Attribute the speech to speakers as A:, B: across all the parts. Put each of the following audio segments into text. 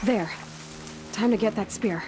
A: There. Time to get that spear.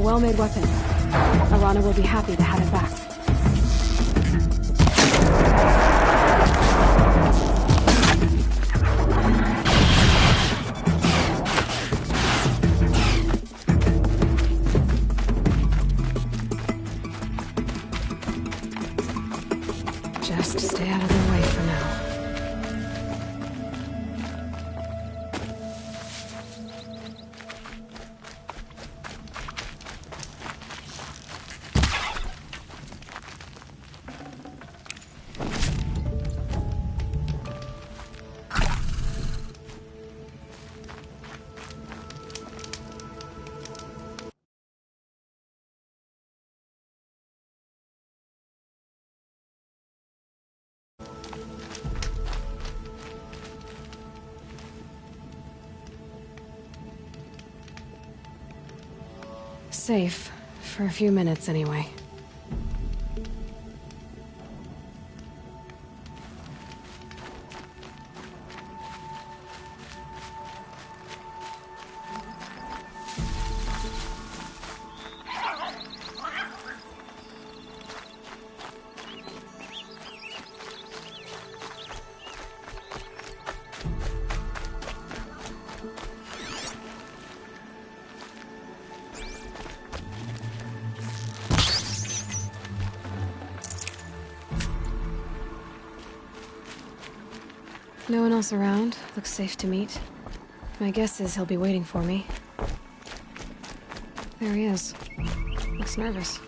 A: Well-made weapon. Alana will be happy to have it back. Just stay out of their way for now. Safe. For a few minutes, anyway. No one else around. Looks safe to meet. My guess is he'll be waiting for me. There he is. Looks nervous.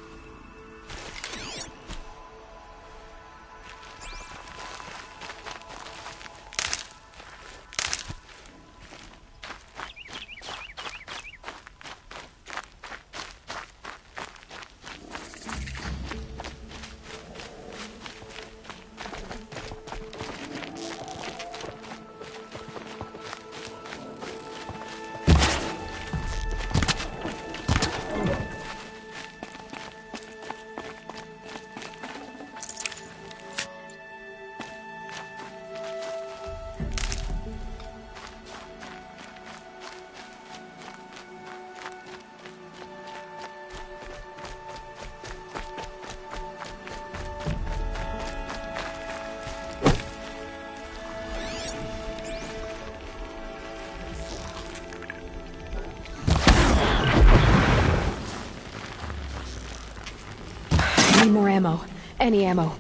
A: Need more ammo. Any ammo.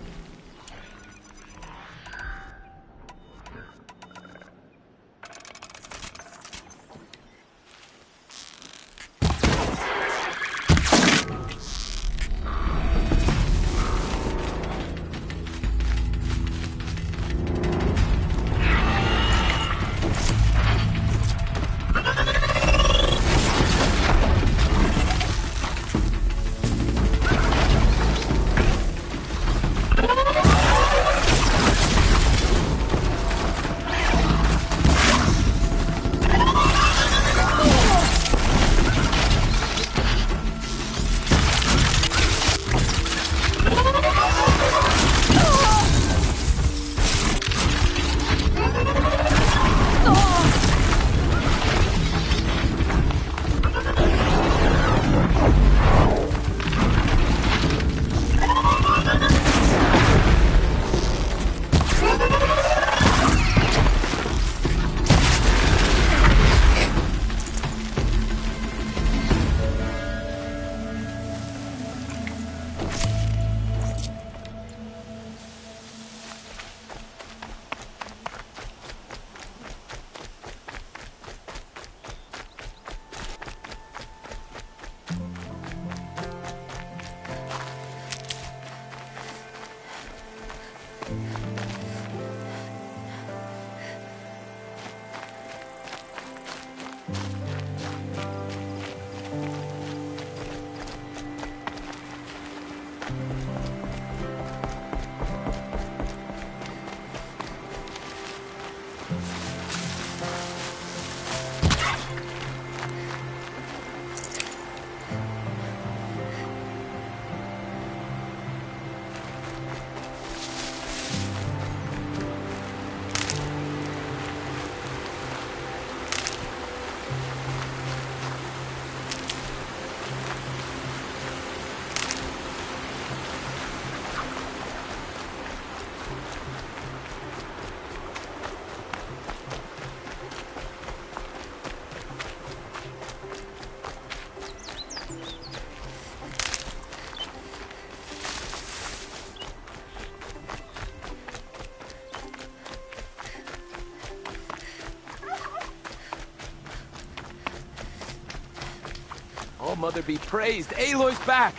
B: Oh, Mother be praised. Aloy's back!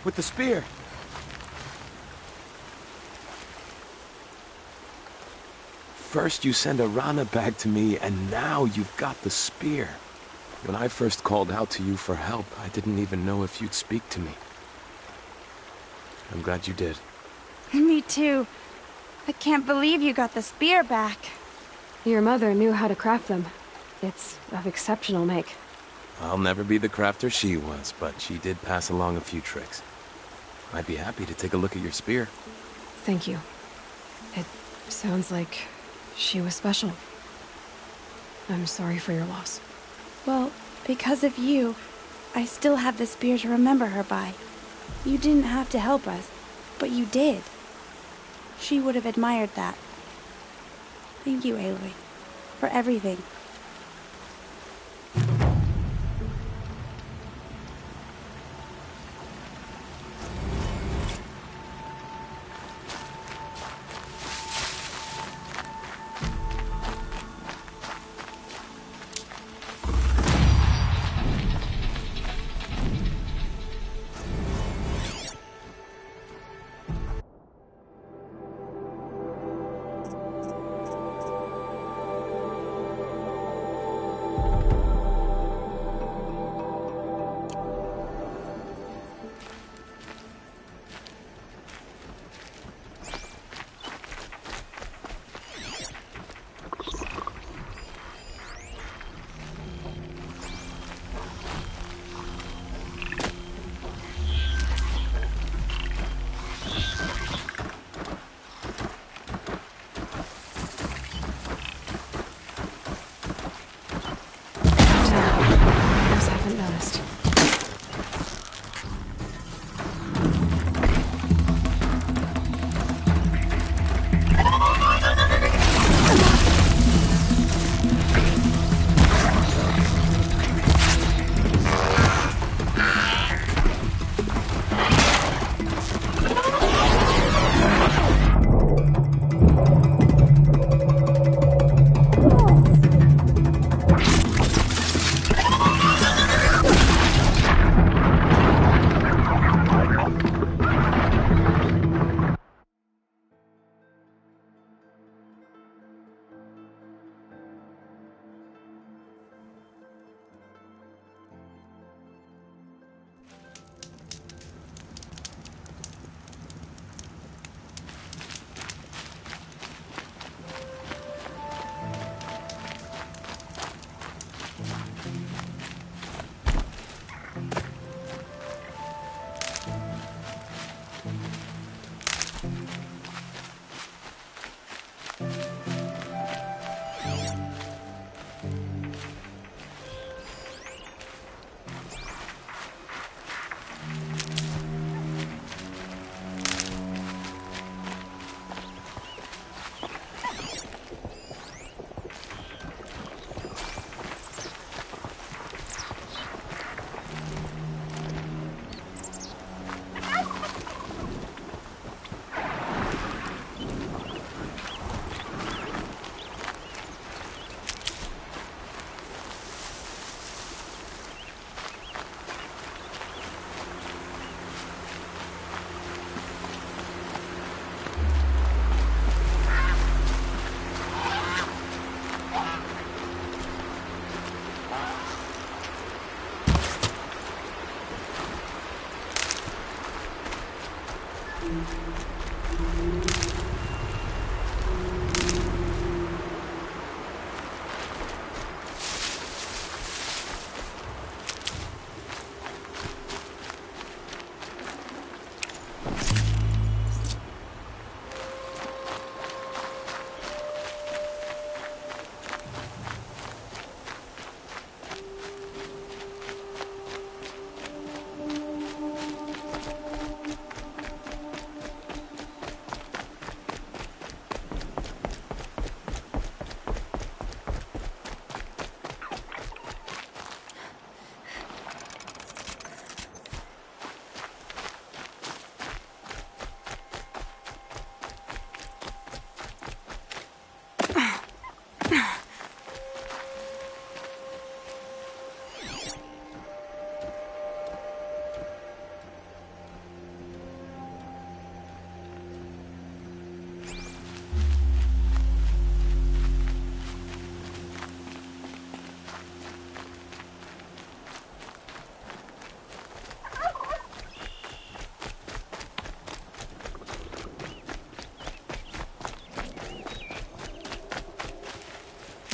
B: With the spear. First you send Arana back to me, and now you've got the spear. When I first called out to you for help, I didn't even know if you'd speak to me. I'm glad you did.
C: Me too. I can't believe you got the spear back.
A: Your mother knew how to craft them. It's of exceptional make.
B: I'll never be the crafter she was, but she did pass along a few tricks. I'd be happy to take a look at your spear.
A: Thank you. It sounds like she was special. I'm sorry for your loss.
C: Well, because of you, I still have the spear to remember her by. You didn't have to help us, but you did. She would have admired that. Thank you, Aloy, for everything.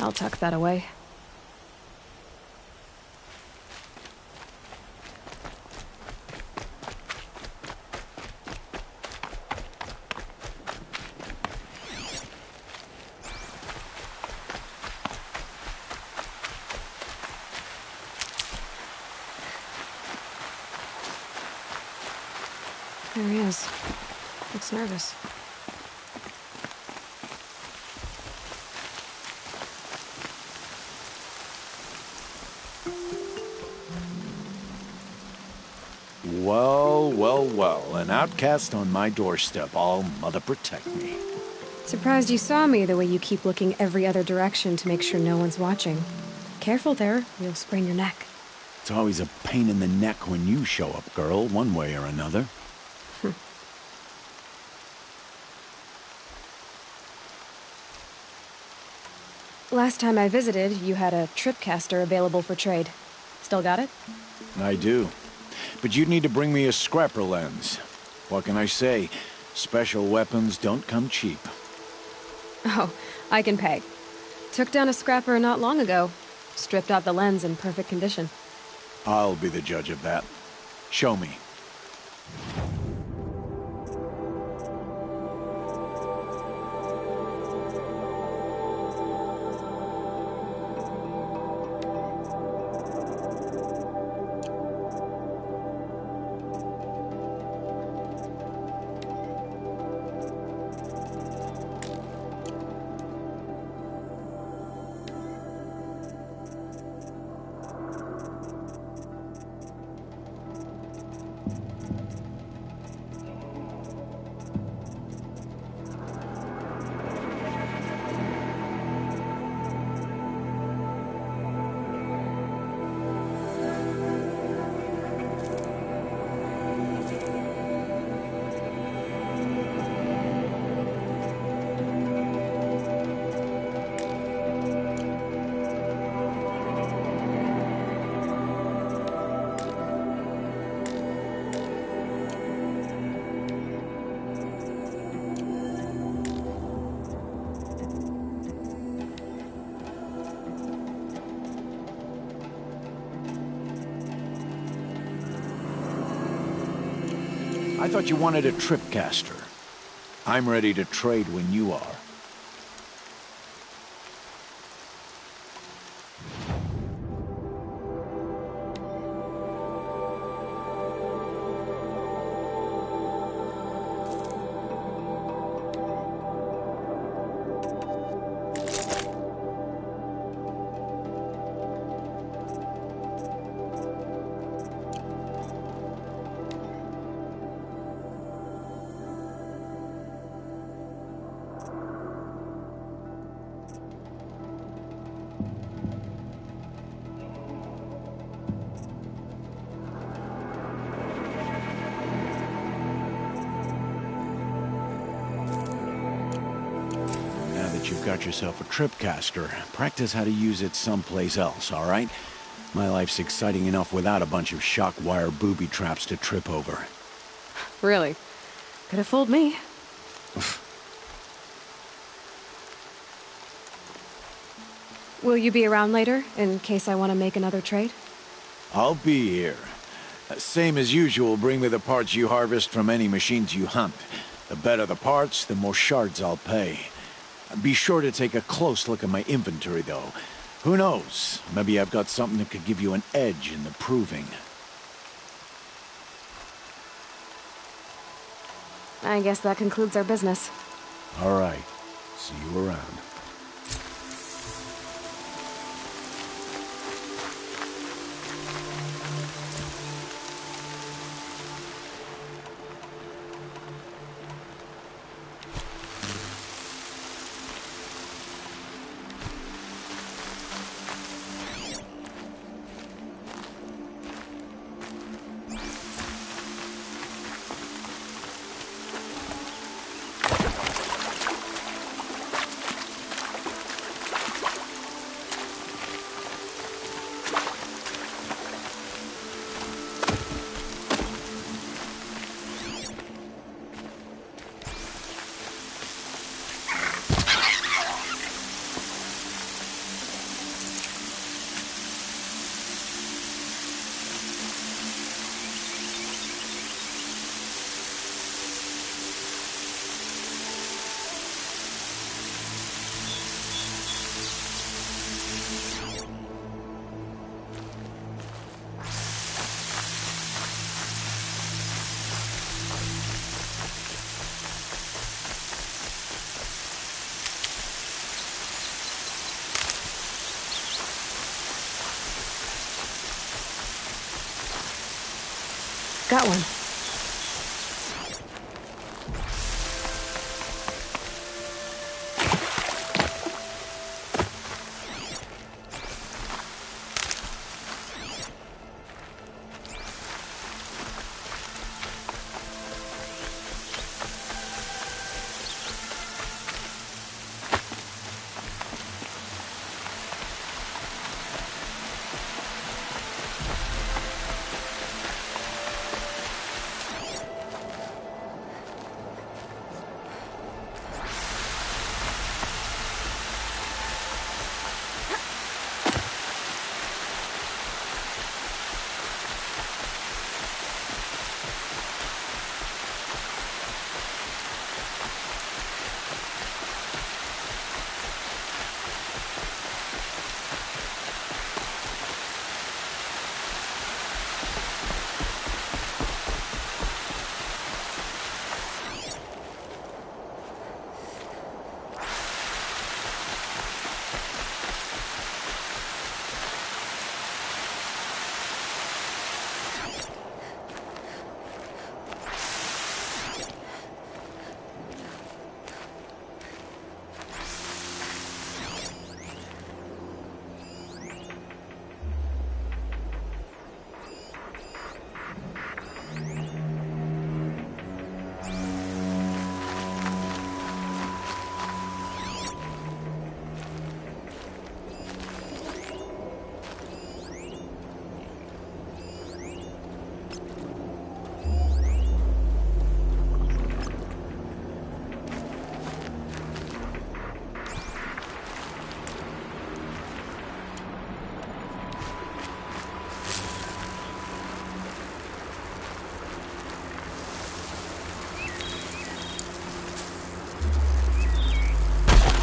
A: I'll tuck that away. There he is. Looks nervous.
D: Well, well, well. An outcast on my doorstep. All mother protect me.
A: Surprised you saw me the way you keep looking every other direction to make sure no one's watching. Careful there, you'll sprain your neck.
D: It's always a pain in the neck when you show up, girl, one way or another.
A: Last time I visited, you had a tripcaster available for trade. Still got it?
D: I do. But you'd need to bring me a scrapper lens. What can I say? Special weapons don't come cheap.
A: Oh, I can pay. Took down a scrapper not long ago. Stripped out the lens in perfect condition.
D: I'll be the judge of that. Show me. I thought you wanted a tripcaster. I'm ready to trade when you are. You've got yourself a tripcaster. Practice how to use it someplace else, all right? My life's exciting enough without a bunch of shock wire booby traps to trip over.
A: Really? Could have fooled me. Will you be around later, in case I want to make another trade?
D: I'll be here. Same as usual, bring me the parts you harvest from any machines you hunt. The better the parts, the more shards I'll pay. Be sure to take a close look at my inventory, though. Who knows? Maybe I've got something that could give you an edge in the proving.
A: I guess that concludes our business.
B: All right. See you around.
A: Got one.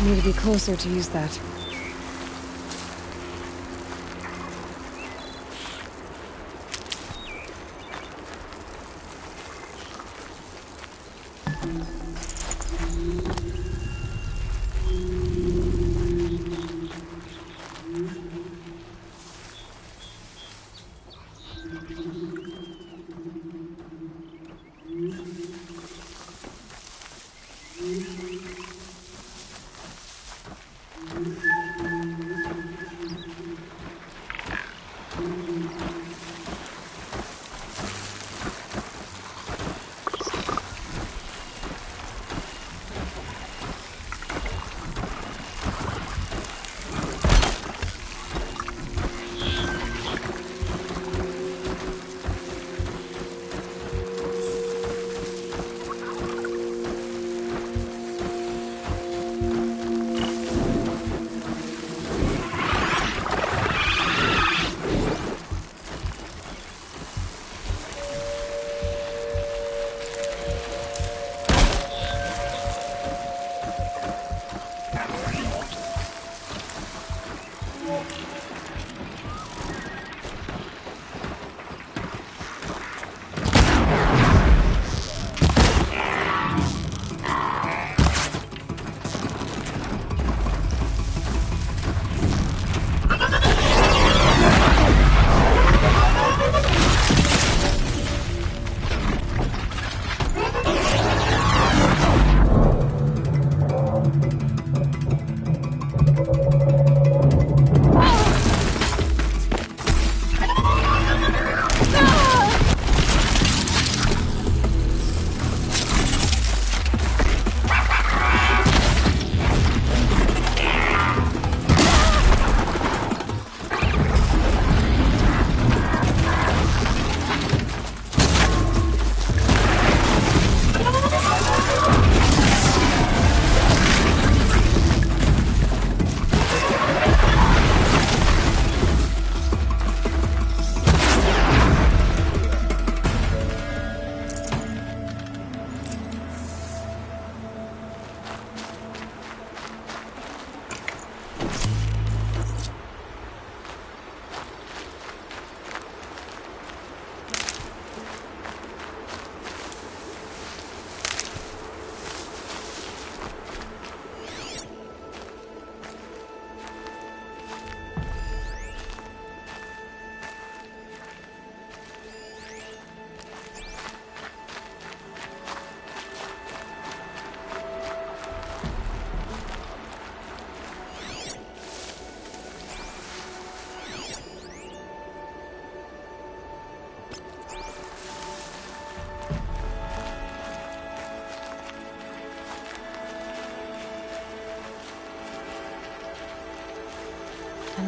A: Need to be closer to use that.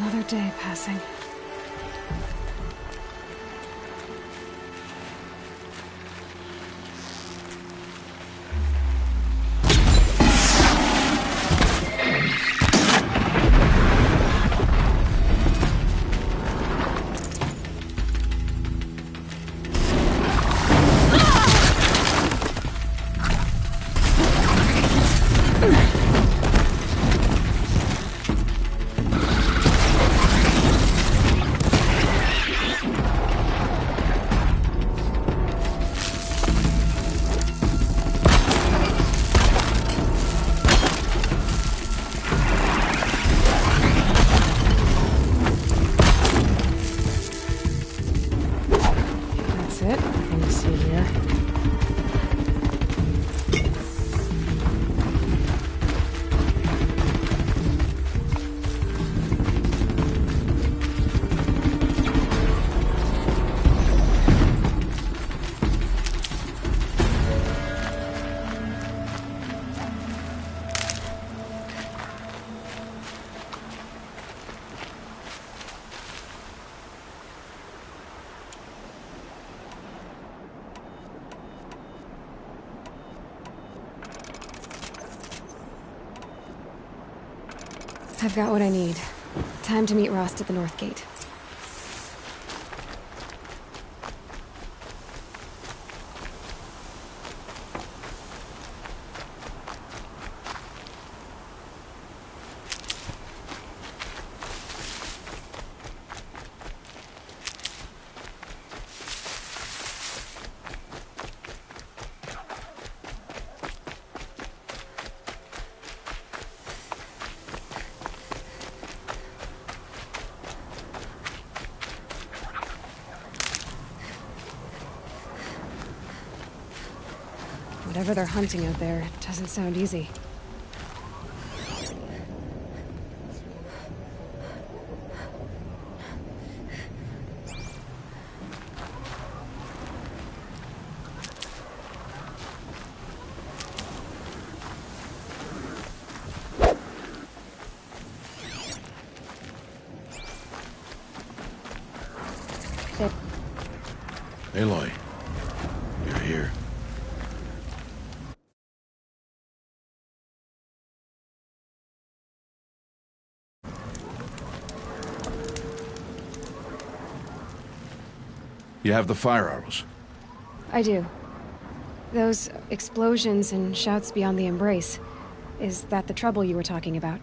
A: Another day passing. I've got what I need. Time to meet Rost at the North Gate. Whatever they're hunting out there, it doesn't sound easy.
E: Aloy, you're here. You have the fire arrows.
A: I do. Those explosions and shouts beyond the Embrace. Is that the trouble you were talking about?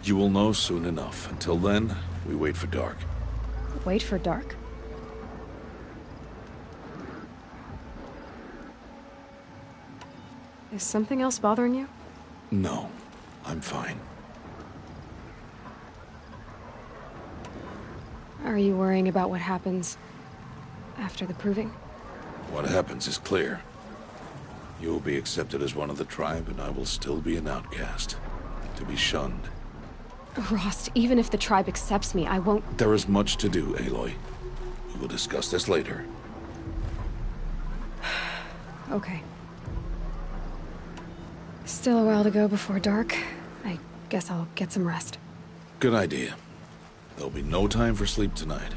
E: You will know soon enough. Until then, we wait for dark.
A: Wait for dark? Is something else bothering you?
E: No, I'm fine.
A: Are you worrying about what happens after the Proving?
E: What happens is clear. You will be accepted as one of the tribe, and I will still be an outcast. To be shunned.
A: Rost, even if the tribe accepts me, I won't...
E: There is much to do, Aloy. We will discuss this later.
A: Okay. Still a while to go before dark. I guess I'll get some rest.
E: Good idea. There'll be no time for sleep tonight.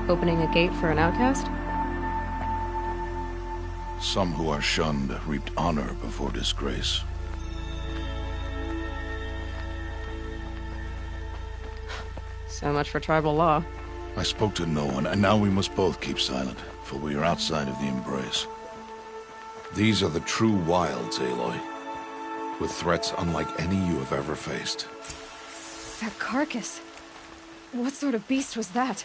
A: Opening a gate for an outcast?
E: Some who are shunned reaped honor before disgrace.
A: So much for tribal law.
E: I spoke to no one, and now we must both keep silent, for we are outside of the Embrace. These are the true wilds, Aloy. With threats unlike any you have ever faced.
A: That carcass. What sort of beast was that?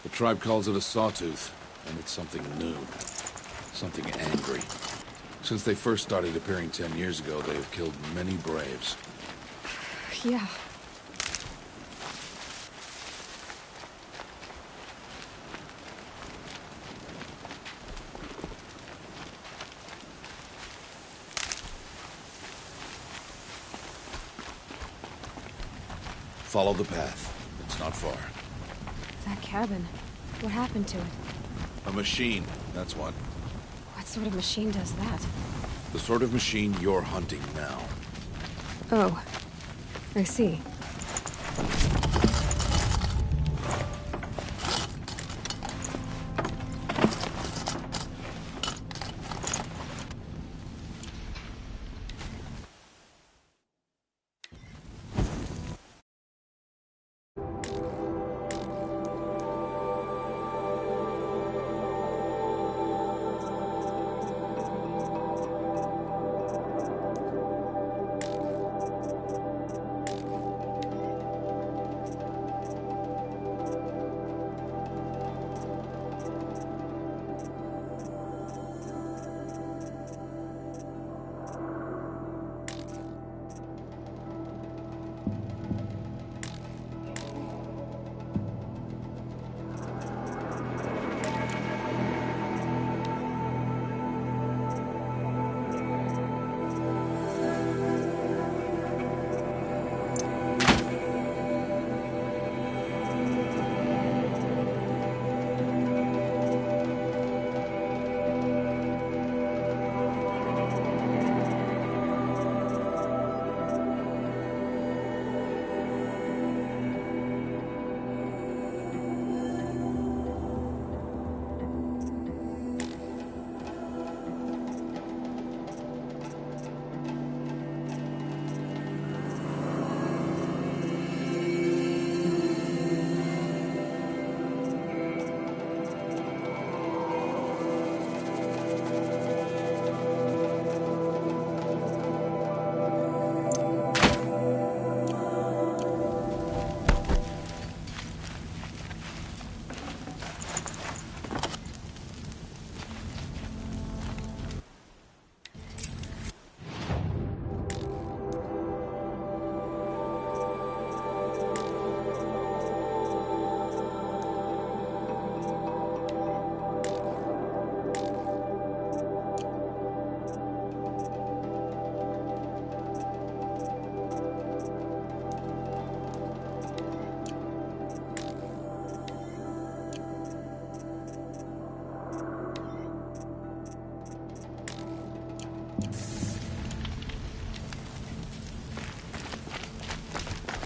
E: The tribe calls it a sawtooth, and it's something new. Something angry. Since they first started appearing 10 years ago, they have killed many braves.
A: Yeah.
E: Follow the path. It's not far.
A: That cabin. What happened to it?
E: A machine, that's what.
A: What sort of machine does that?
E: The sort of machine you're hunting now.
A: Oh. I see.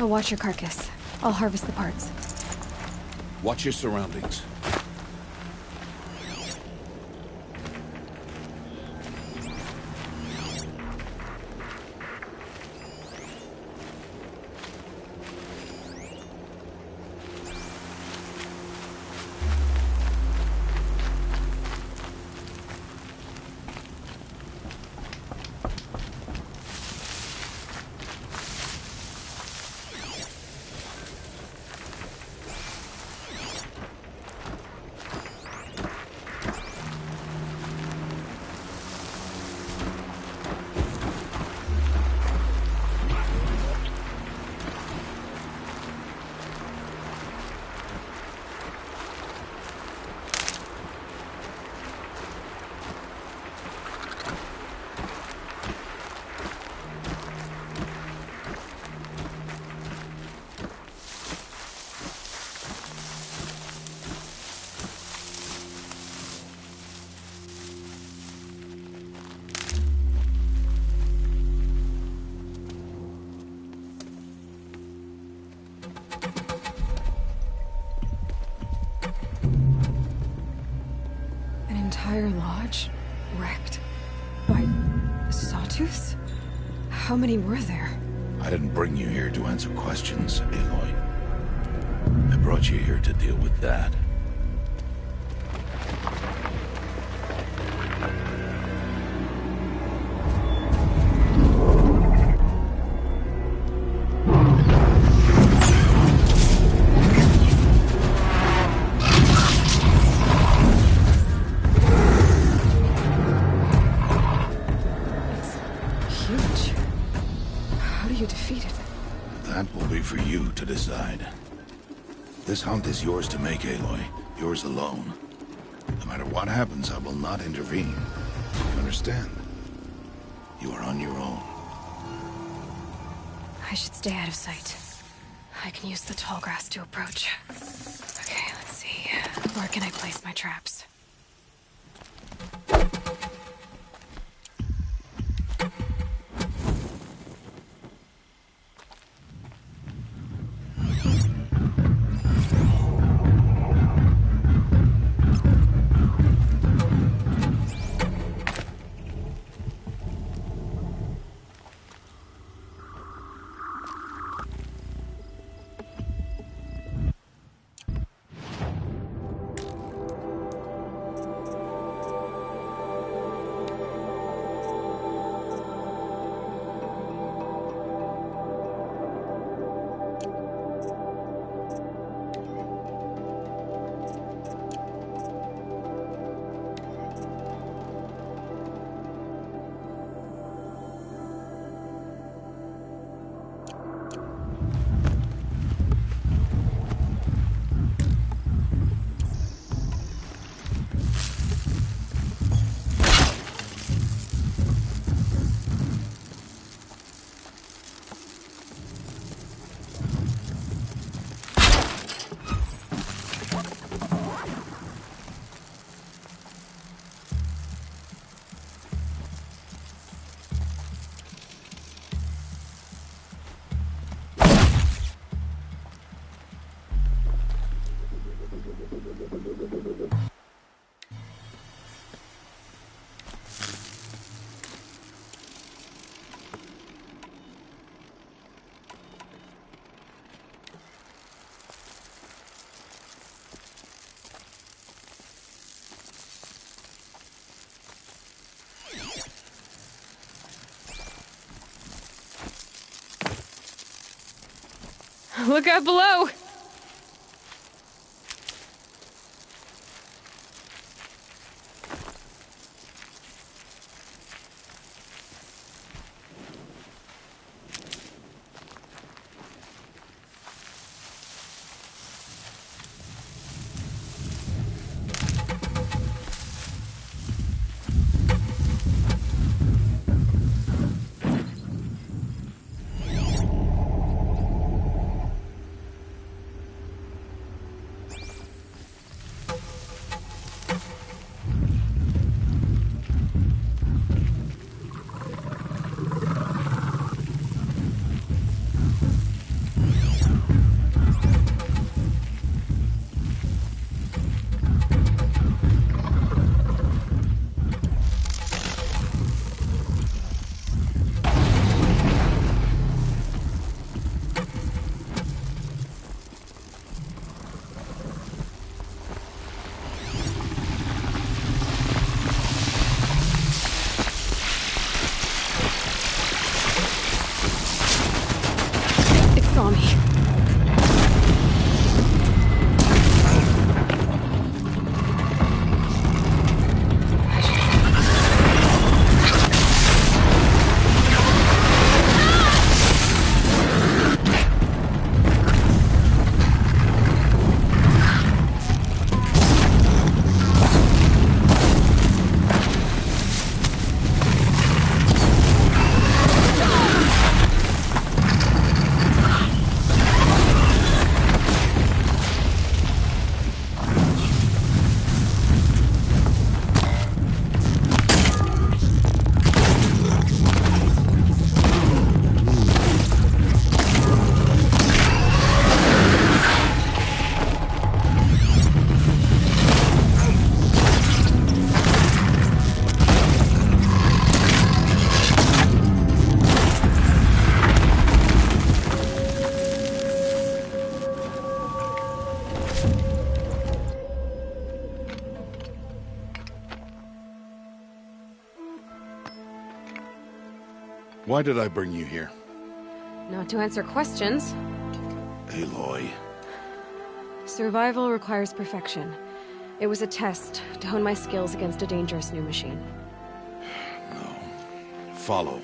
A: I'll watch your carcass. I'll harvest the parts.
E: Watch your surroundings.
A: Entire lodge wrecked by sawtooths? How many were there?
E: I didn't bring you here to answer questions, Aloy. I brought you here to deal with that.
A: you defeated?
E: That will be for you to decide. This hunt is yours to make, Aloy. Yours alone. No matter what happens, I will not intervene. You understand? You are on your own.
A: I should stay out of sight. I can use the tall grass to approach. Okay, let's see. Where can I place my traps? Look out below! Saw me.
E: Why did I bring you here?
A: Not to answer questions.
E: Aloy.
A: Survival requires perfection. It was a test to hone my skills against a dangerous new machine.
E: No. Follow.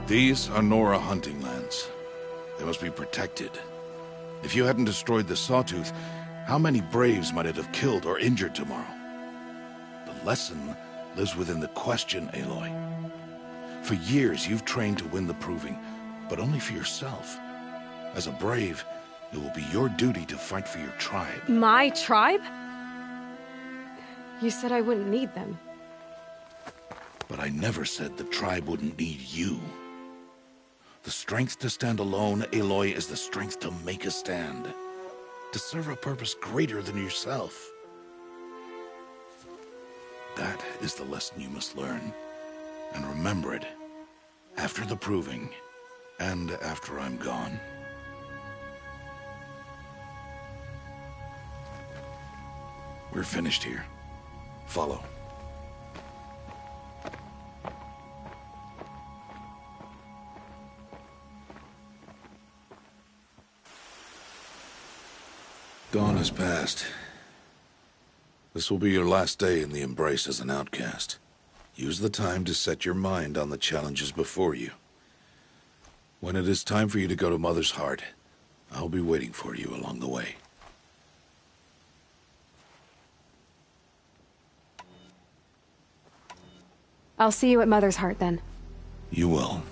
E: These are Nora hunting lands. They must be protected. If you hadn't destroyed the Sawtooth, how many Braves might it have killed or injured tomorrow? The lesson lives within the question, Aloy. For years, you've trained to win the Proving, but only for yourself. As a Brave, it will be your duty to fight for your tribe.
A: My tribe? You said I wouldn't need them.
E: But I never said the tribe wouldn't need you. The strength to stand alone, Aloy, is the strength to make a stand. To serve a purpose greater than yourself. That is the lesson you must learn. And remember it. After the Proving, and after I'm gone. We're finished here. Follow. Dawn has passed. This will be your last day in the Embrace as an outcast. Use the time to set your mind on the challenges before you. When it is time for you to go to Mother's Heart, I'll be waiting for you along the way.
A: I'll see you at Mother's Heart then.
E: You will.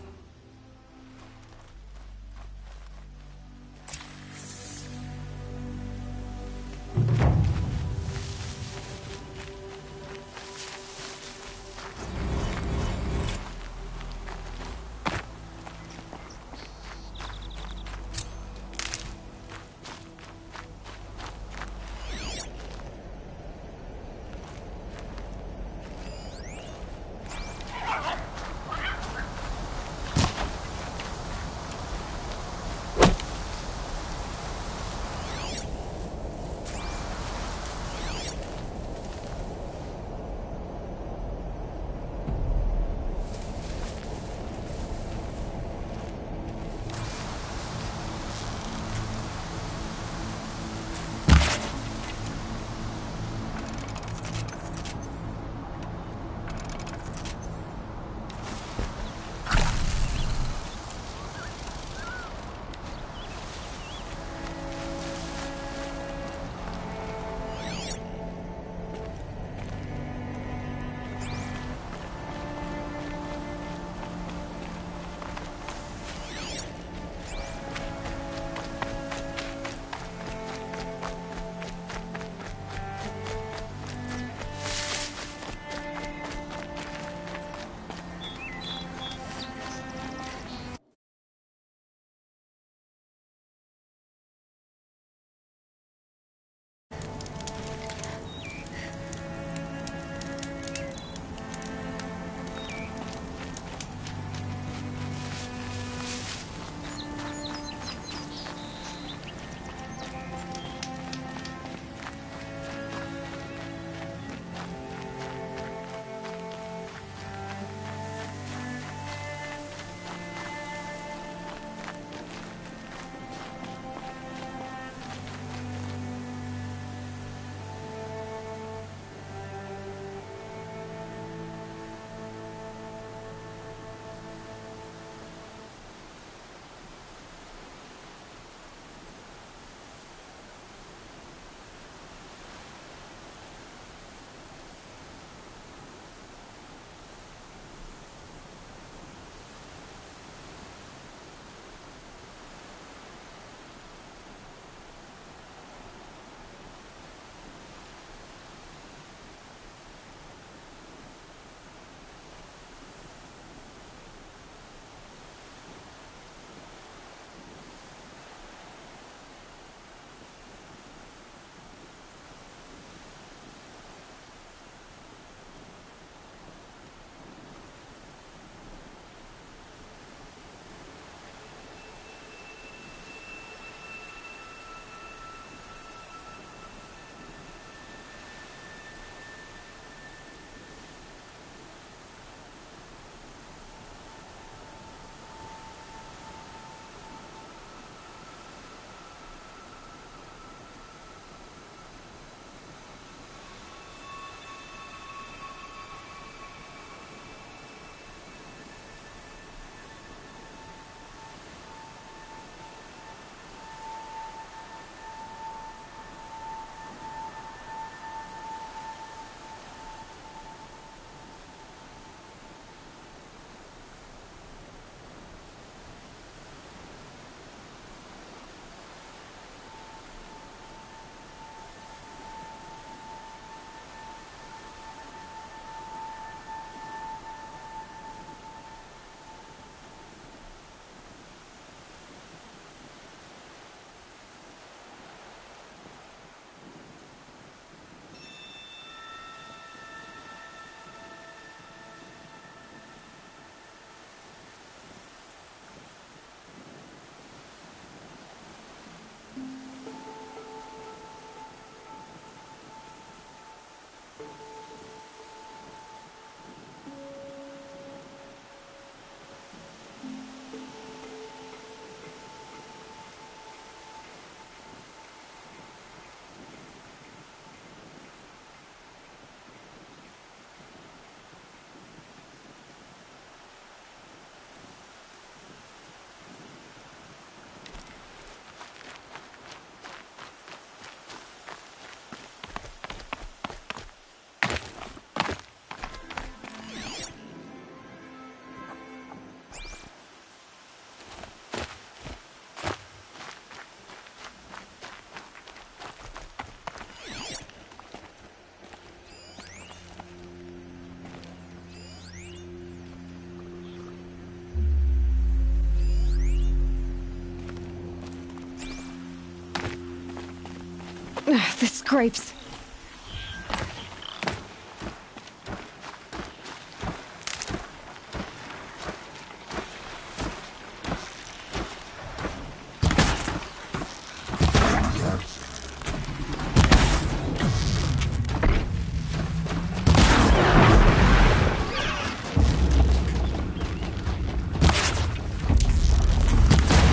A: This scrapes.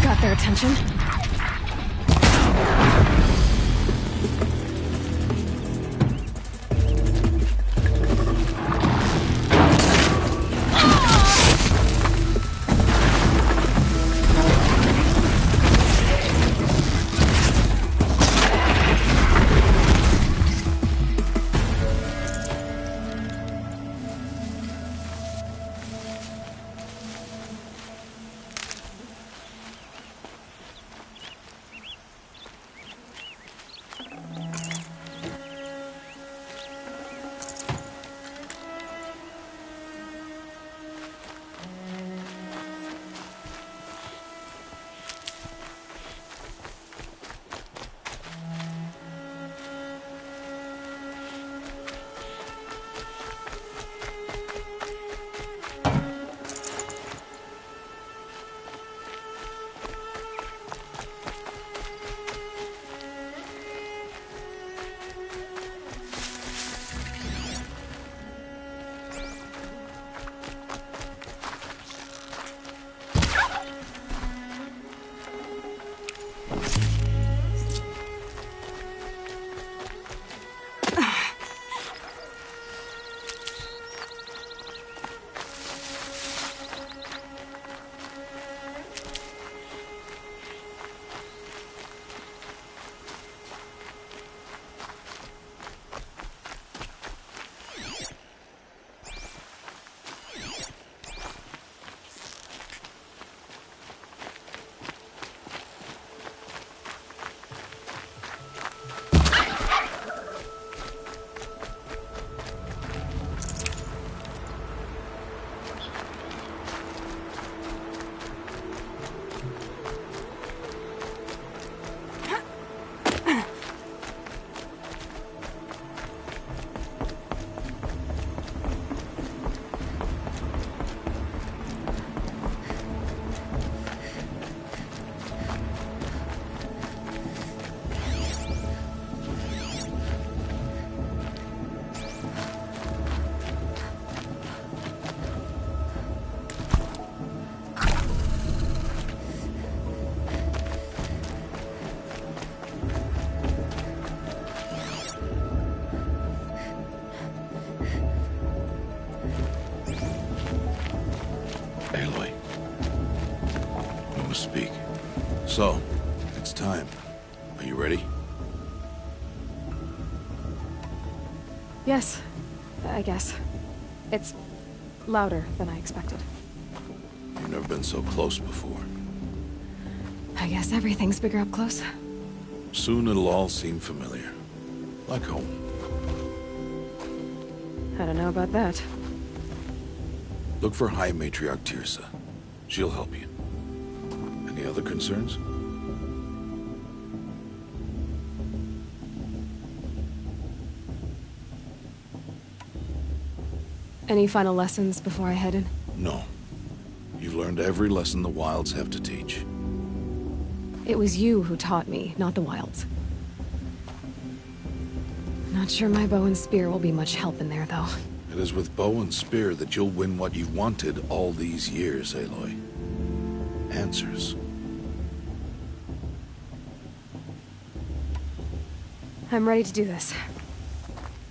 A: Got their attention.
E: Aloy, we must speak. So, it's time. Are you ready?
A: Yes, I guess. It's louder than I expected.
E: You've never been so close before.
A: I guess everything's bigger up close.
E: Soon it'll all seem familiar. Like home.
A: I don't know about that.
E: Look for High Matriarch Teersa. She'll help you. Any other concerns?
A: Any final lessons before I head in?
E: No. You've learned every lesson the Wilds have to teach.
A: It was you who taught me, not the Wilds. Not sure my bow and spear will be much help in there, though.
E: It is with bow and spear that you'll win what you've wanted all these years, Aloy. Answers.
A: I'm ready to do this.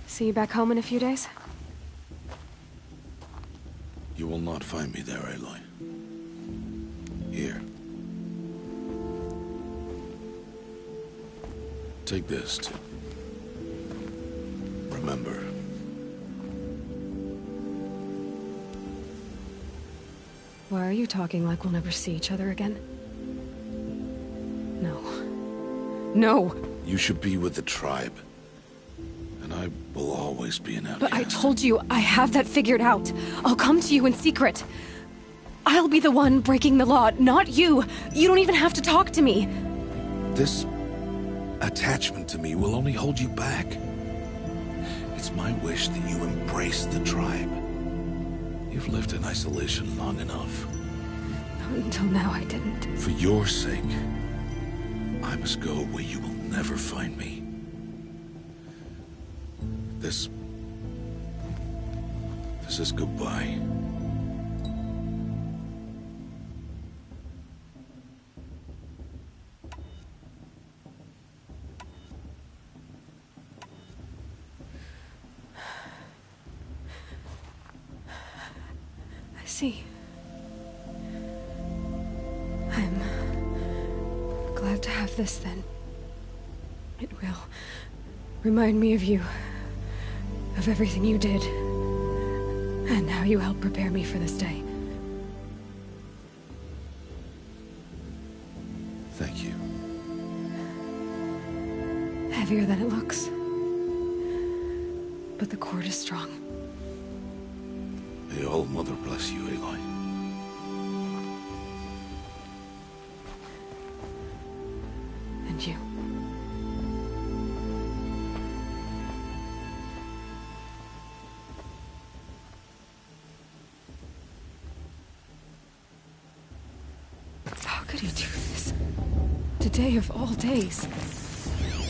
A: See you back home in a few days?
E: You will not find me there, Aloy. Here. Take this to remember.
A: Why are you talking like we'll never see each other again? No. No!
E: You should be with the tribe. And I will always be an outcast.
A: But I told you, I have that figured out. I'll come to you in secret. I'll be the one breaking the law, not you. You don't even have to talk to me.
E: This attachment to me will only hold you back. It's my wish that you embrace the tribe. You've lived in isolation long enough.
A: Until now, I didn't.
E: For your sake, I must go where you will never find me. This is goodbye.
A: I see. I'm glad to have this then. It will remind me of you, of everything you did, and how you helped prepare me for this day.
E: Thank you.
A: Heavier than it looks. But the cord is strong.
E: May All Mother bless you, Aloy.
A: And you. How could he do this? Today of all days.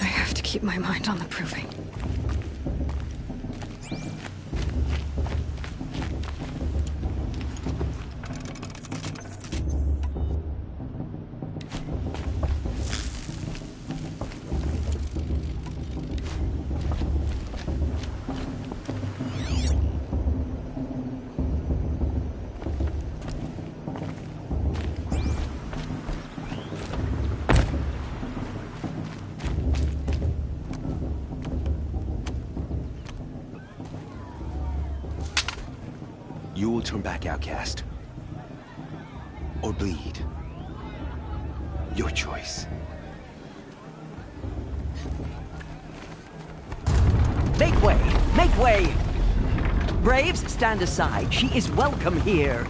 A: I have to keep my mind on the proving.
F: You will turn back, outcast. Or bleed. Your choice.
G: Make way! Make way! Braves, stand aside. She is welcome here.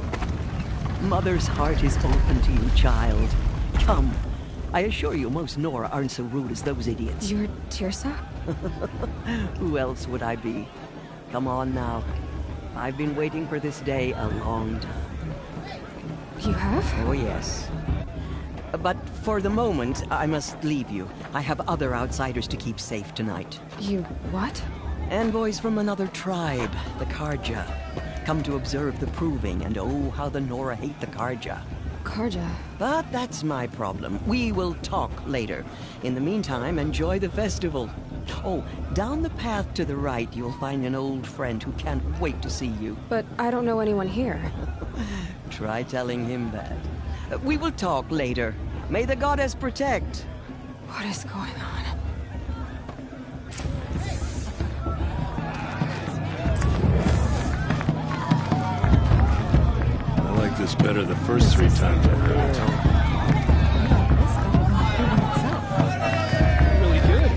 G: Mother's heart is open to you, child. Come. I assure you, most Nora aren't so rude as those idiots.
A: You're Teersa?
G: Who else would I be? Come on now. I've been waiting for this day a long time.
A: You have?
G: Oh, yes. But for the moment, I must leave you. I have other outsiders to keep safe tonight.
A: You what?
G: Envoys from another tribe, the Carja. Come to observe the proving, and oh, how the Nora hate the Carja.
A: Carja.
G: But that's my problem. We will talk later. In the meantime, enjoy the festival. Oh, down the path to the right, you'll find an old friend who can't wait to see you.
A: But I don't know anyone here.
G: Try telling him that. We will talk later. May the goddess protect.
A: What is going on?
E: I like this better the first 3 times I heard it.
B: Really good.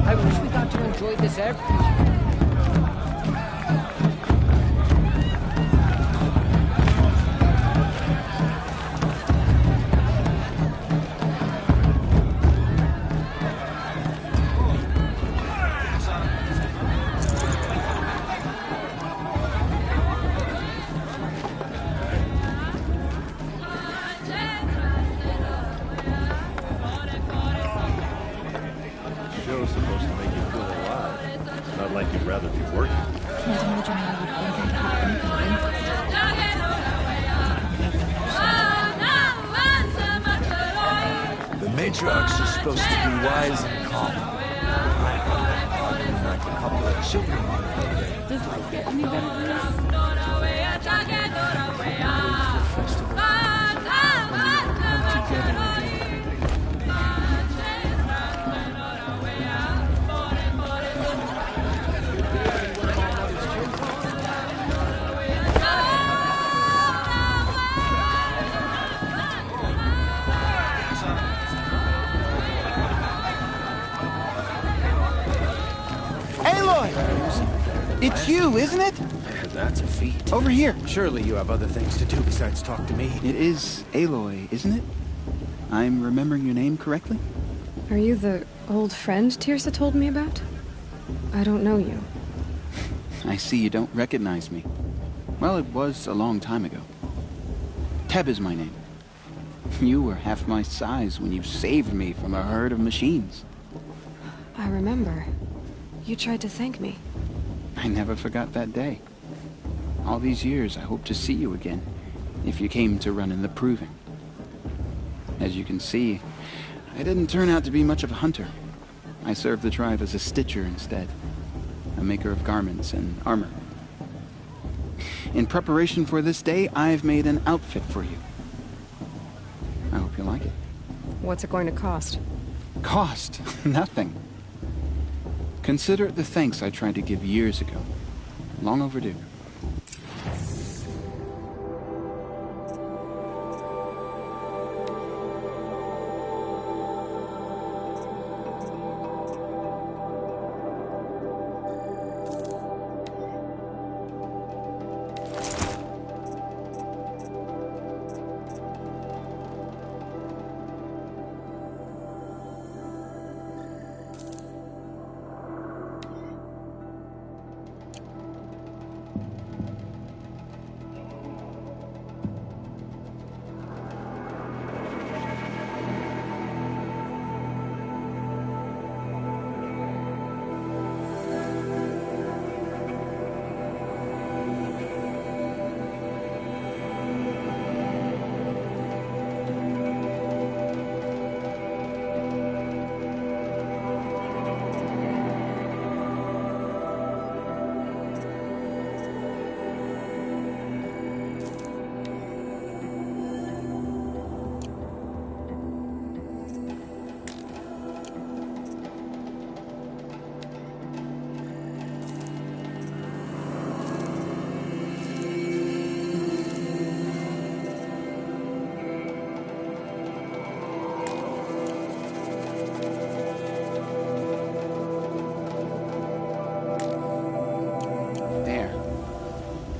H: I wish we got to enjoy this every...
I: Show's supposed to make you feel alive. It's not like you'd rather be working.
J: Can't imagine how I would want to have anything
D: The matriarchs are supposed to be wise and calm. I'm like a couple of children.
J: Does life get any better than this?
K: Aloy! It's you, isn't it?
B: That's a feat.
K: Over here!
B: Surely you have other things to do besides talk to me.
K: It is Aloy, isn't it? I'm remembering your name correctly?
A: Are you the old friend Teersa told me about? I don't know you.
K: I see you don't recognize me. Well, it was a long time ago. Teb is my name. You were half my size when you saved me from a herd of machines.
A: I remember. You tried to thank me.
K: I never forgot that day. All these years, I hope to see you again, if you came to run in the Proving. As you can see, I didn't turn out to be much of a hunter. I served the tribe as a stitcher instead, a maker of garments and armor. In preparation for this day, I've made an outfit for you. I hope you like it.
A: What's it going to cost?
K: Cost? Nothing. Consider it the thanks I tried to give years ago. Long overdue.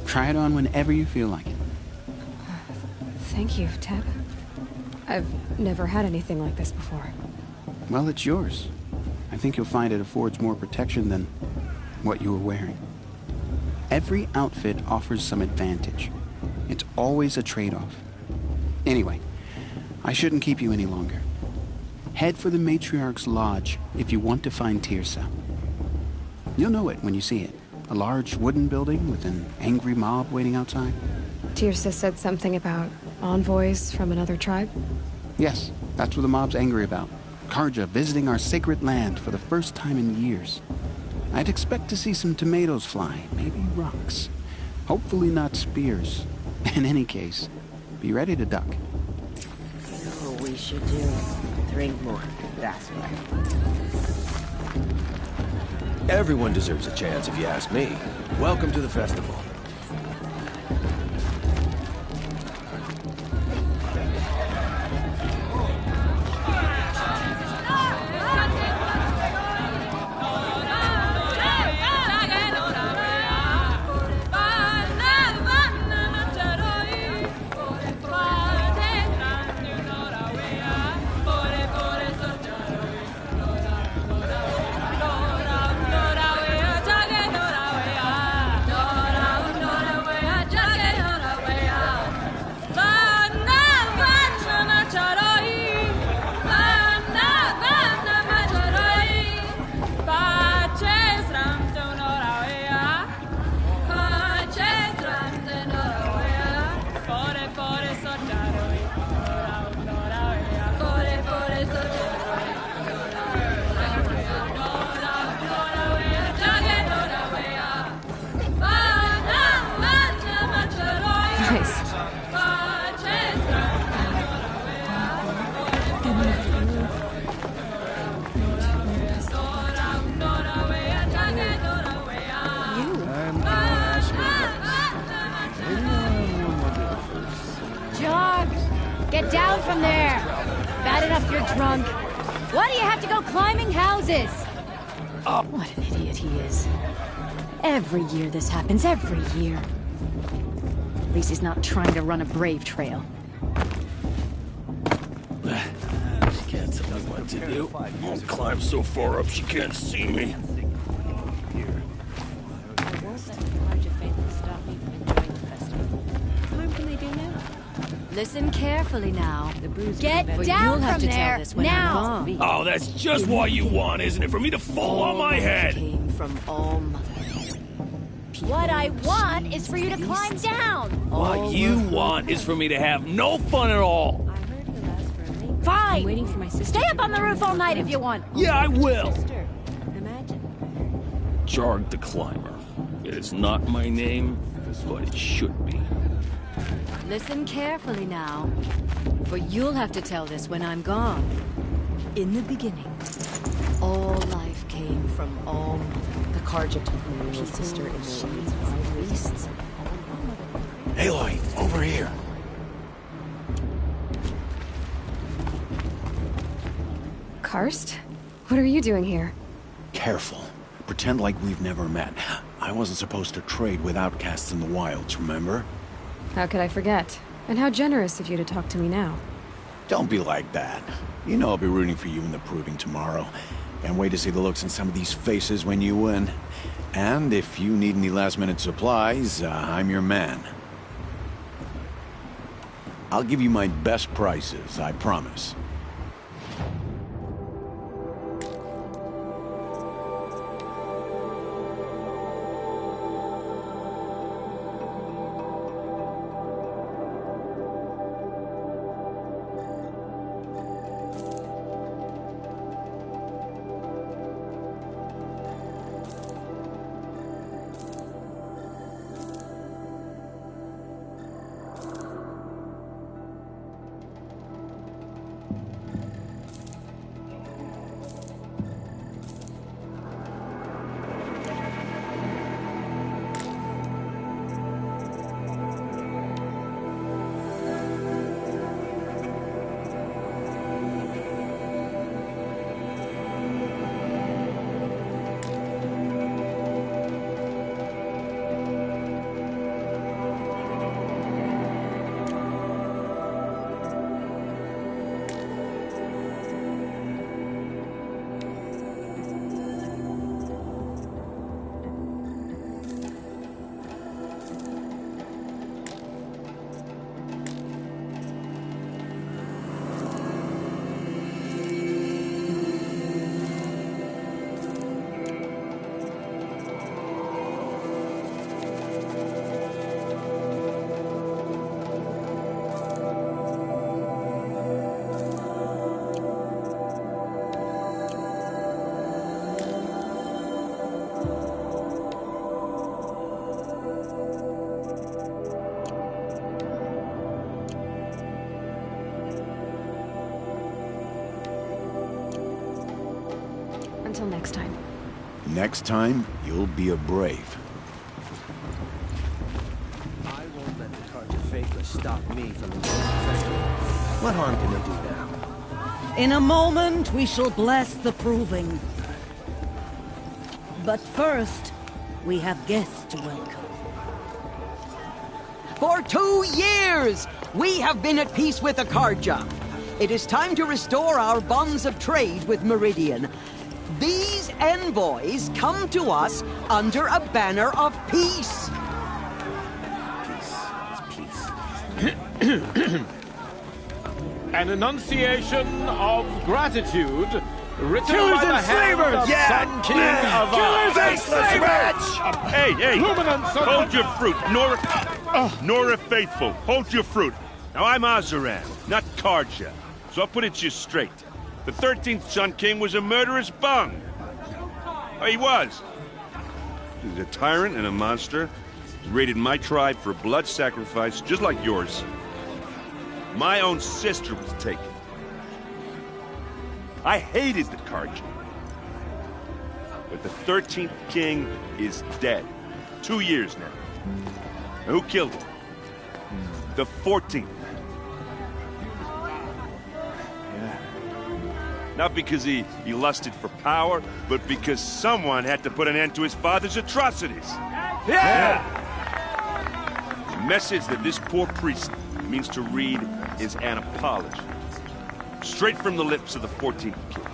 K: Try it on whenever you feel like it.
A: Thank you, Teb. I've never had anything like this before.
K: Well, it's yours. I think you'll find it affords more protection than what you were wearing. Every outfit offers some advantage. It's always a trade-off. Anyway, I shouldn't keep you any longer. Head for the Matriarch's Lodge if you want to find Teersa. You'll know it when you see it. A large wooden building with an angry mob waiting outside.
A: Teersa said something about envoys from another tribe?
K: Yes, that's what the mob's angry about. Carja visiting our sacred land for the first time in years. I'd expect to see some tomatoes fly, maybe rocks. Hopefully not spears. In any case, be ready to duck.
L: You know what we should do? Drink more. That's right.
B: Everyone deserves a chance, if you ask me. Welcome to the festival.
J: Get down from there! Bad enough you're drunk. Why do you have to go climbing houses?
H: Oh, what an idiot he is.
J: Every year this happens, every year. At least he's not trying to run a brave trail.
I: She can't tell me what to do. I'll climb so far up she can't see me.
J: Listen carefully now. Get
M: You'll
J: down
M: have
J: from
M: to
J: there,
M: tell this when
J: now!
M: I'm gone.
I: Oh, that's just what you want, isn't it? For me to fall on my head.
L: Came from all mothers.
J: What I want is for you to climb down!
I: What you want is for me to have no fun at all.
J: Fine!
M: I'm waiting for my sister.
J: Stay up on the roof all night if you want!
I: Yeah, I will.
L: Imagine.
I: Jarg the Climber. It is not my name, but it should be.
J: Listen carefully now, for you'll have to tell this when I'm gone. In the beginning, all life came from all mothers.
L: The Carja took my little sister and she's 5 beasts.
D: Aloy, over here.
A: Karst? What are you doing here?
D: Careful. Pretend like we've never met. I wasn't supposed to trade with outcasts in the wilds, remember?
A: How could I forget? And how generous of you to talk to me now.
D: Don't be like that. You know I'll be rooting for you in the proving tomorrow. Can't wait to see the looks in some of these faces when you win. And if you need any last-minute supplies, I'm your man. I'll give you my best prices, I promise.
A: Until next time.
D: Next time, you'll be a brave.
F: I won't let the Carja Faithless stop me from the festival. What harm can they do now?
N: In a moment, we shall bless the proving. But first, we have guests to welcome.
G: For 2 years, we have been at peace with the Carja. It is time to restore our bonds of trade with Meridian. These envoys come to us under a banner of peace.
O: An enunciation of gratitude written
I: Killers
O: by the
I: and
O: hand
I: slavers!
O: of
I: Yeah!
O: Sun King of
I: Killers and
O: Faithless
I: slavers!
P: Hey,
O: Luminance of
P: hold your fruit. Nora Faithful, hold your fruit. Now, I'm Oseram, not Carja, so I'll put it to you straight. The 13th Sun King was a murderous bung. Oh, he was. He's a tyrant and a monster. He raided my tribe for blood sacrifice, just like yours. My own sister was taken. I hated the Carja. But the 13th King is dead. 2 years now. Now, who killed him? The 14th. Not because he lusted for power, but because someone had to put an end to his father's atrocities. Yeah! The message that this poor priest means to read is an apology. Straight from the lips of the 14th king.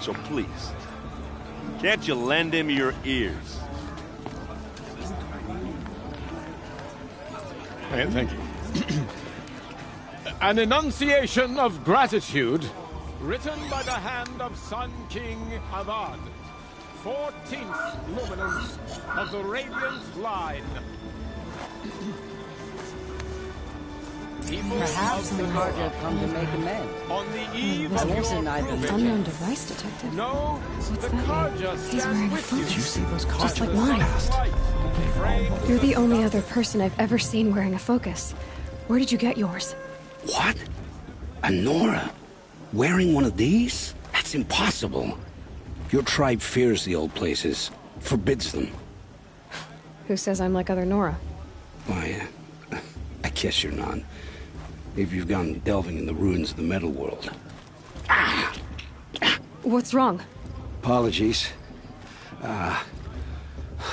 P: So please, can't you lend him your ears?
O: Thank you. An enunciation of gratitude, written by the hand of Sun King Avad, 14th luminance of the Radiant Line.
L: Perhaps the Carja have come to make amends.
O: On the eve
L: This
O: of
L: person
O: your
L: I've been
O: proving,
A: Unknown device detected.
O: no,
A: What's
O: the
A: that
O: Carja
A: mean? He's
O: stands
A: wearing a
O: with you.
A: focus.
B: Did you see those
A: Just
B: cards
A: like
B: in
A: mine.
B: the past?
A: You're the only other person I've ever seen wearing a focus. Where did you get yours?
M: What? A Nora? Wearing one of these? That's impossible. Your tribe fears the old places, forbids them.
A: Who says I'm like other Nora?
M: Why, I guess you're not. If you've gone delving in the ruins of the metal world.
A: What's wrong?
M: Apologies.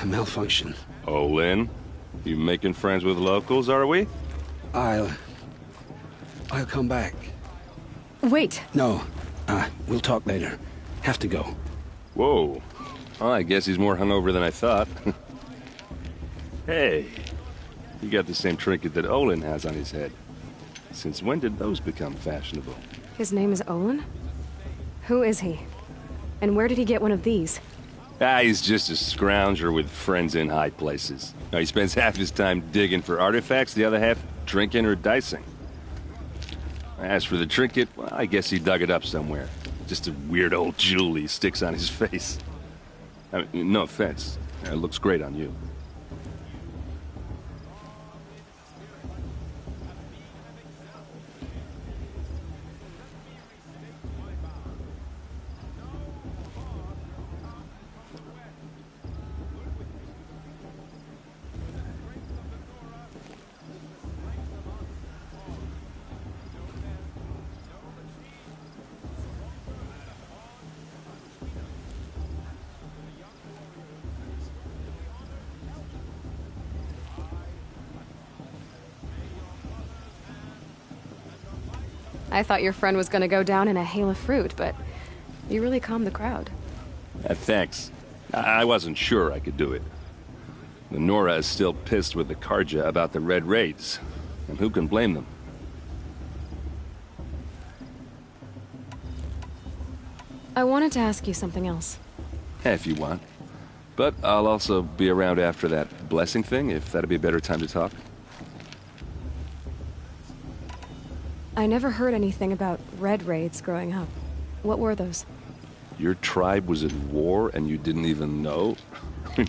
M: Malfunction.
P: Oh, Lynn? You making friends with locals, are we?
M: I'll come back.
A: Wait.
M: No. We'll talk later. Have to go.
P: Whoa. Oh, I guess he's more hungover than I thought. Hey, you got the same trinket that Olin has on his head. Since when did those become fashionable?
A: His name is Olin? Who is he? And where did he get one of these?
P: He's just a scrounger with friends in high places. Now, he spends half his time digging for artifacts, the other half drinking or dicing. As for the trinket, well, I guess he dug it up somewhere. Just a weird old jewel he sticks on his face. I mean, no offense. It looks great on you.
A: I thought your friend was gonna go down in a hail of fruit, but you really calmed the crowd.
P: Thanks. I wasn't sure I could do it. The Nora is still pissed with the Carja about the Red Raids, and who can blame them?
A: I wanted to ask you something else.
P: If you want. But I'll also be around after that blessing thing, if that'd be a better time to talk.
A: I never heard anything about Red Raids growing up. What were those?
P: Your tribe was at war and you didn't even know?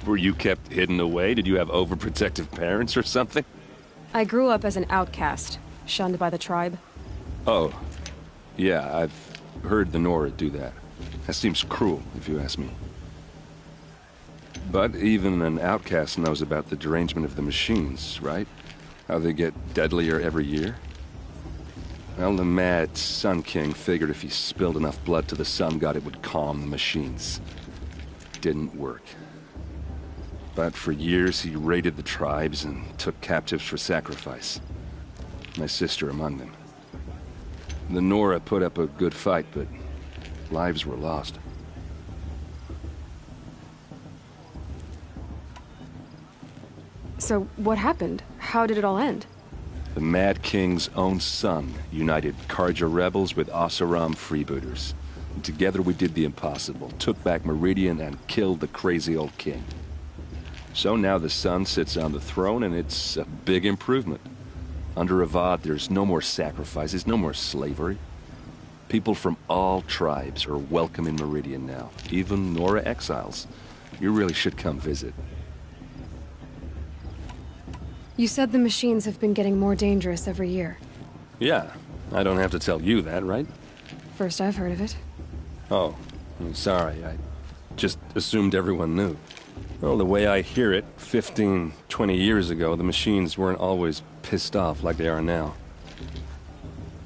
P: Were you kept hidden away? Did you have overprotective parents or something?
A: I grew up as an outcast, shunned by the tribe.
P: Oh. Yeah, I've heard the Nora do that. That seems cruel, if you ask me. But even an outcast knows about the derangement of the machines, right? How they get deadlier every year? Well, the mad Sun King figured if he spilled enough blood to the Sun God, it would calm the machines. Didn't work. But for years, he raided the tribes and took captives for sacrifice. My sister among them. The Nora put up a good fight, but lives were lost.
A: So, what happened? How did it all end?
P: The Mad King's own son united Carja rebels with Oseram freebooters. And together we did the impossible, took back Meridian and killed the crazy old king. So now the son sits on the throne and it's a big improvement. Under Avad, there's no more sacrifices, no more slavery. People from all tribes are welcome in Meridian now, even Nora exiles. You really should come visit.
A: You said the machines have been getting more dangerous every year.
P: Yeah, I don't have to tell you that, right?
A: First I've heard of it.
P: Oh, I'm sorry. I just assumed everyone knew. Well, the way I hear it, 15, 20 years ago, the machines weren't always pissed off like they are now.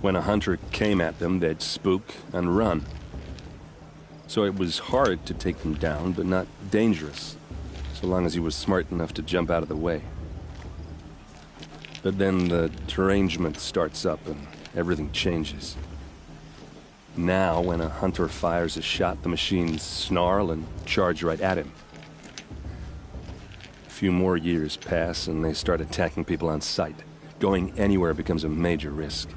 P: When a hunter came at them, they'd spook and run.
Q: So it was hard to take them down, but not dangerous, so long as he was smart enough to jump out of the way. But then the derangement starts up and everything changes. Now, when a hunter fires a shot, the machines snarl and charge right at him. A few more years pass and they start attacking people on sight. Going anywhere becomes a major risk.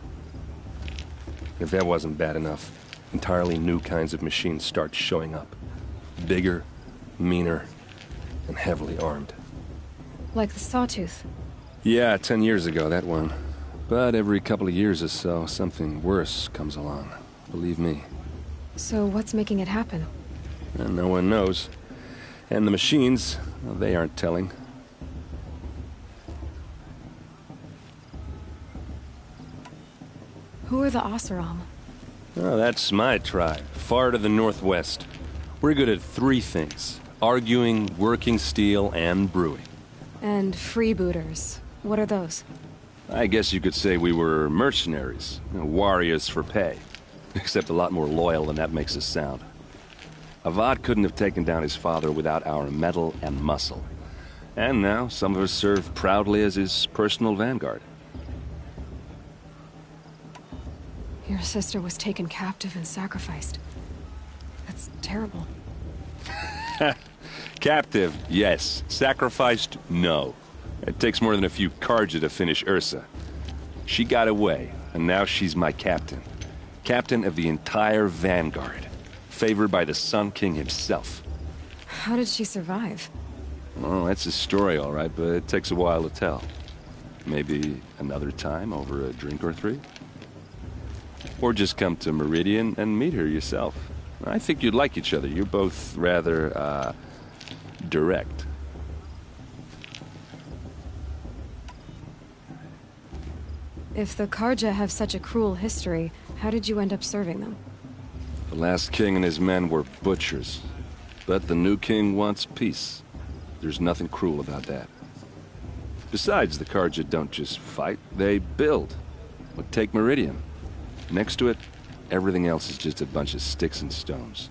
Q: If that wasn't bad enough, entirely new kinds of machines start showing up. Bigger, meaner, and heavily armed.
A: Like the Sawtooth.
Q: Yeah, 10 years ago, that one. But every couple of years or so, something worse comes along. Believe me.
A: So what's making it happen?
Q: And no one knows. And the machines, well, they aren't telling.
A: Who are the Oseram?
Q: Oh, that's my tribe, far to the northwest. We're good at 3 things. Arguing, working steel, and brewing.
A: And freebooters. What are those?
Q: I guess you could say we were mercenaries. Warriors for pay. Except a lot more loyal than that makes us sound. Avad couldn't have taken down his father without our metal and muscle. And now, some of us serve proudly as his personal vanguard.
A: Your sister was taken captive and sacrificed. That's terrible.
Q: Captive, yes. Sacrificed, no. It takes more than a few Carja to finish Ursa. She got away, and now she's my captain. Captain of the entire Vanguard. Favored by the Sun King himself.
A: How did she survive?
Q: Well, that's a story, all right, but it takes a while to tell. Maybe another time over a drink or 3? Or just come to Meridian and meet her yourself. I think you'd like each other. You're both rather, direct.
A: If the Carja have such a cruel history, how did you end up serving them?
Q: The last king and his men were butchers. But the new king wants peace. There's nothing cruel about that. Besides, the Carja don't just fight, they build. But take Meridian. Next to it, everything else is just a bunch of sticks and stones.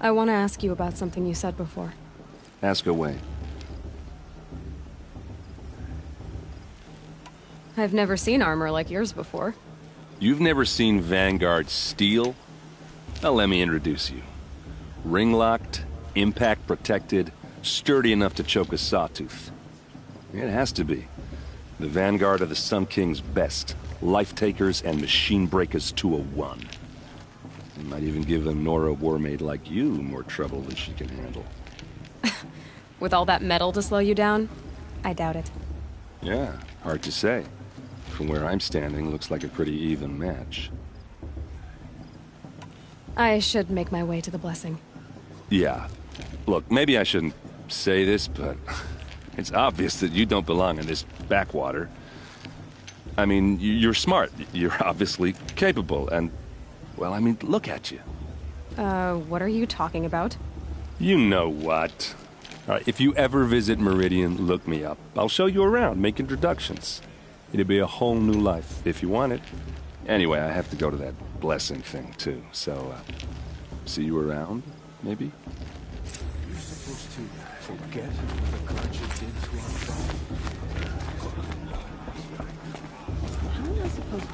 A: I want to ask you about something you said before.
Q: Ask away.
A: I've never seen armor like yours before.
Q: You've never seen Vanguard steel? Well, let me introduce you. Ring-locked, impact-protected, sturdy enough to choke a sawtooth. It has to be. The Vanguard of the Sun King's best. Life-takers and machine-breakers to a 1. You might even give a Nora Warmaid like you more trouble than she can handle.
A: With all that metal to slow you down? I doubt it.
Q: Yeah, hard to say. From where I'm standing, looks like a pretty even match.
A: I should make my way to the blessing.
Q: Yeah. Look, maybe I shouldn't say this, but it's obvious that you don't belong in this backwater. I mean, you're smart. You're obviously capable, and, well, I mean, look at you.
A: What are you talking about?
Q: You know what. All right, if you ever visit Meridian, look me up. I'll show you around, make introductions. It'll be a whole new life, if you want it. Anyway, I have to go to that blessing thing, too, so, see you around, maybe?
F: You're supposed to forget what the Carja did to our father.
C: How am I supposed to...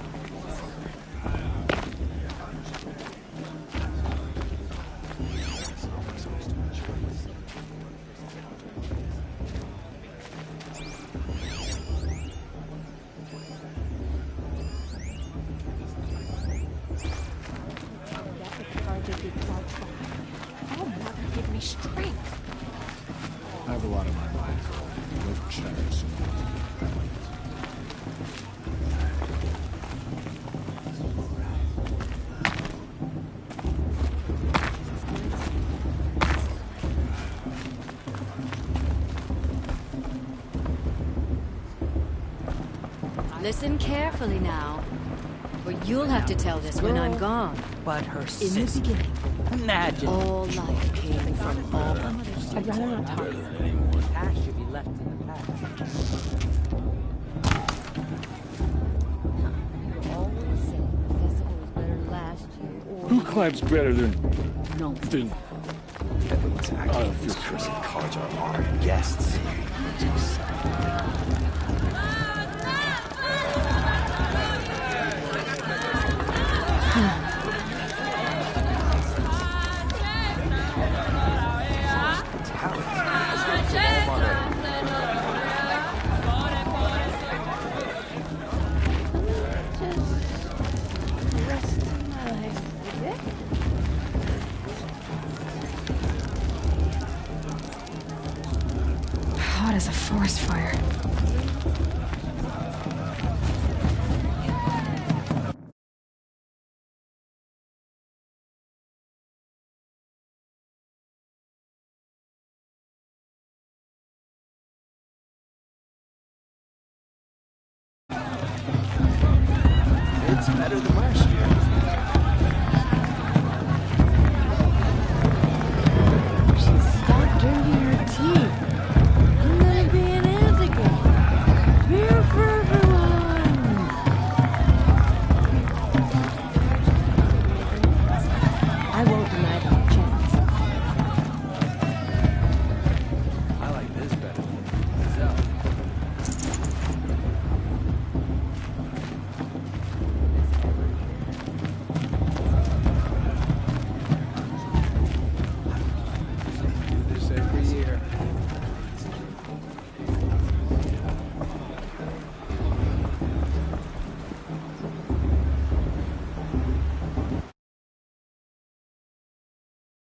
A: Oh, Mother, give me strength.
E: I have a lot of my mind. No chance.
J: Listen carefully now, for you'll have to tell this when I'm gone.
G: But her
J: In the
G: sister.
J: beginning,
G: Imagine.
J: all life came from all.
A: I'd rather not talk.
G: The past should be left in the past.
I: Who climbs better than... than...
B: Oh, if your cursed cards are our guests.
A: Hot as a forest fire.
F: It's better than